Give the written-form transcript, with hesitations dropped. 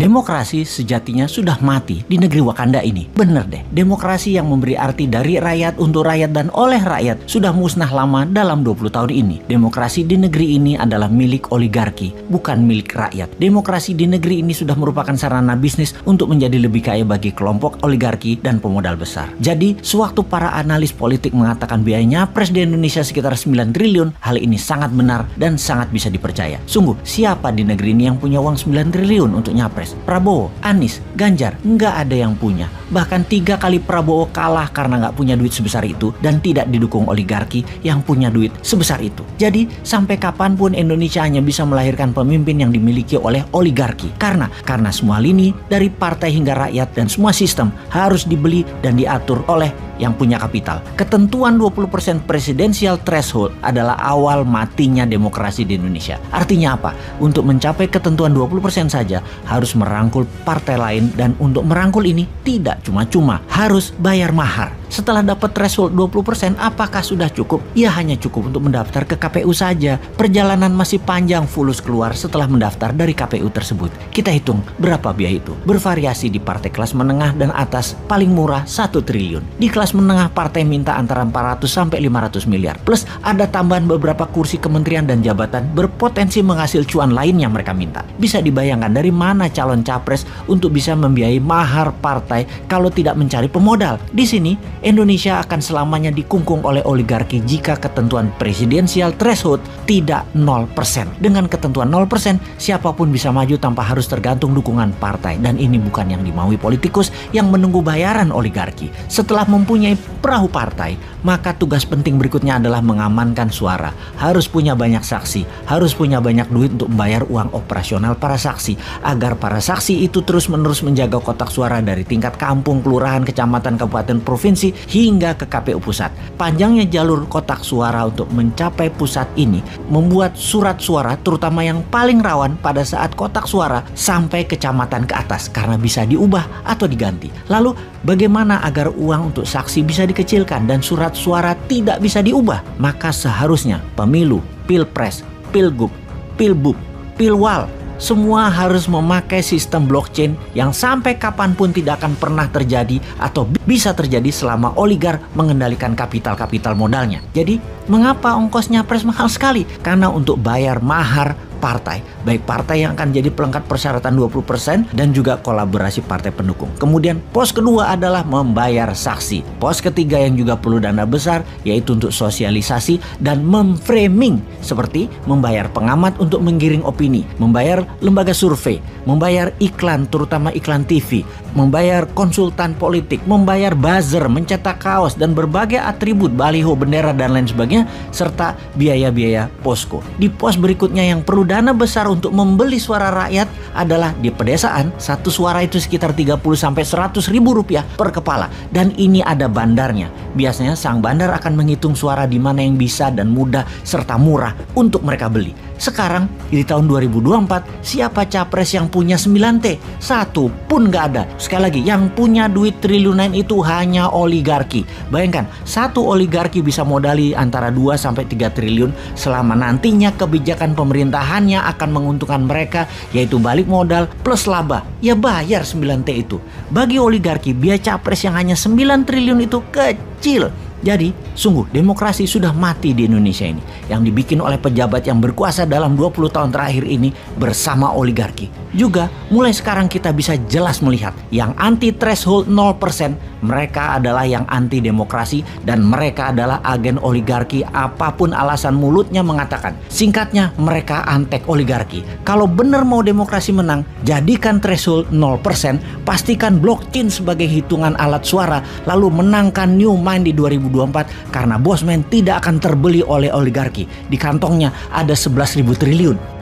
Demokrasi sejatinya sudah mati di negeri Wakanda ini. Bener deh, demokrasi yang memberi arti dari rakyat untuk rakyat dan oleh rakyat sudah musnah lama dalam 20 tahun ini. Demokrasi di negeri ini adalah milik oligarki, bukan milik rakyat. Demokrasi di negeri ini sudah merupakan sarana bisnis untuk menjadi lebih kaya bagi kelompok oligarki dan pemodal besar. Jadi, sewaktu para analis politik mengatakan biaya nyapres di Indonesia sekitar 9 triliun, hal ini sangat benar dan sangat bisa dipercaya. Sungguh, siapa di negeri ini yang punya uang 9 triliun untuk nyapres? Prabowo, Anies, Ganjar, nggak ada yang punya. Bahkan 3 kali Prabowo kalah karena nggak punya duit sebesar itu dan tidak didukung oligarki yang punya duit sebesar itu. Jadi sampai kapanpun Indonesia hanya bisa melahirkan pemimpin yang dimiliki oleh oligarki. Karena semua lini dari partai hingga rakyat dan semua sistem harus dibeli dan diatur oleh yang punya kapital. Ketentuan 20% presidensial threshold adalah awal matinya demokrasi di Indonesia. Artinya apa? Untuk mencapai ketentuan 20% saja harus merangkul partai lain, dan untuk merangkul ini tidak cuma-cuma, harus bayar mahar. Setelah dapat threshold 20%, apakah sudah cukup? Ya hanya cukup untuk mendaftar ke KPU saja. Perjalanan masih panjang fulus keluar setelah mendaftar dari KPU tersebut. Kita hitung berapa biaya itu. Bervariasi di partai kelas menengah dan atas, paling murah 1 triliun. Di kelas menengah partai minta antara 400 sampai 500 miliar. Plus ada tambahan beberapa kursi kementerian dan jabatan berpotensi menghasil cuan lain yang mereka minta. Bisa dibayangkan dari mana calon capres untuk bisa membiayai mahar partai kalau tidak mencari pemodal. Di sini Indonesia akan selamanya dikungkung oleh oligarki jika ketentuan presidensial threshold tidak 0%. Dengan ketentuan 0%, siapapun bisa maju tanpa harus tergantung dukungan partai. Dan ini bukan yang dimaui politikus yang menunggu bayaran oligarki. Setelah mempunyai perahu partai, maka tugas penting berikutnya adalah mengamankan suara. Harus punya banyak saksi, harus punya banyak duit untuk membayar uang operasional para saksi, agar para saksi itu terus-menerus menjaga kotak suara dari tingkat kampung, kelurahan, kecamatan, kabupaten, provinsi, hingga ke KPU pusat. Panjangnya jalur kotak suara untuk mencapai pusat ini membuat surat suara, terutama yang paling rawan pada saat kotak suara, sampai kecamatan ke atas karena bisa diubah atau diganti. Lalu bagaimana agar uang untuk saksi bisa dikecilkan dan surat suara tidak bisa diubah? Maka seharusnya pemilu, pilpres, pilgub, pilbub, pilwal, semua harus memakai sistem blockchain yang sampai kapanpun tidak akan pernah terjadi atau bisa terjadi selama oligar mengendalikan kapital-kapital modalnya. Jadi, mengapa ongkosnya pres mahal sekali? Karena untuk bayar mahar partai, baik partai yang akan jadi pelengkap persyaratan 20% dan juga kolaborasi partai pendukung. Kemudian pos kedua adalah membayar saksi. Pos ketiga yang juga perlu dana besar yaitu untuk sosialisasi dan memframing, seperti membayar pengamat untuk menggiring opini, membayar lembaga survei, membayar iklan terutama iklan TV, membayar konsultan politik, membayar buzzer, mencetak kaos dan berbagai atribut baliho, bendera dan lain sebagainya, serta biaya-biaya posko. Di pos berikutnya yang perlu dana besar untuk membeli suara rakyat adalah di pedesaan. Satu suara itu sekitar 30 sampai 100 ribu rupiah per kepala, dan ini ada bandarnya. Biasanya sang bandar akan menghitung suara di mana yang bisa dan mudah serta murah untuk mereka beli. Sekarang di tahun 2024, siapa capres yang punya 9T? Satu pun nggak ada. Sekali lagi, yang punya duit triliunan itu hanya oligarki. Bayangkan, satu oligarki bisa modali antara 2 sampai 3 triliun selama nantinya kebijakan pemerintahannya akan menguntungkan mereka, yaitu balik modal plus laba. Ya bayar 9T itu. Bagi oligarki, biaya capres yang hanya 9 triliun itu kecil. Jadi, sungguh demokrasi sudah mati di Indonesia ini, yang dibikin oleh pejabat yang berkuasa dalam 20 tahun terakhir ini bersama oligarki. Juga, mulai sekarang kita bisa jelas melihat yang anti threshold 0%, mereka adalah yang anti demokrasi dan mereka adalah agen oligarki apapun alasan mulutnya mengatakan. Singkatnya, mereka antek oligarki. Kalau benar mau demokrasi menang, jadikan threshold 0%, pastikan blockchain sebagai hitungan alat suara, lalu menangkan New Mind di 2024 karena Bosman tidak akan terbeli oleh oligarki. Di kantongnya ada 11.000 triliun.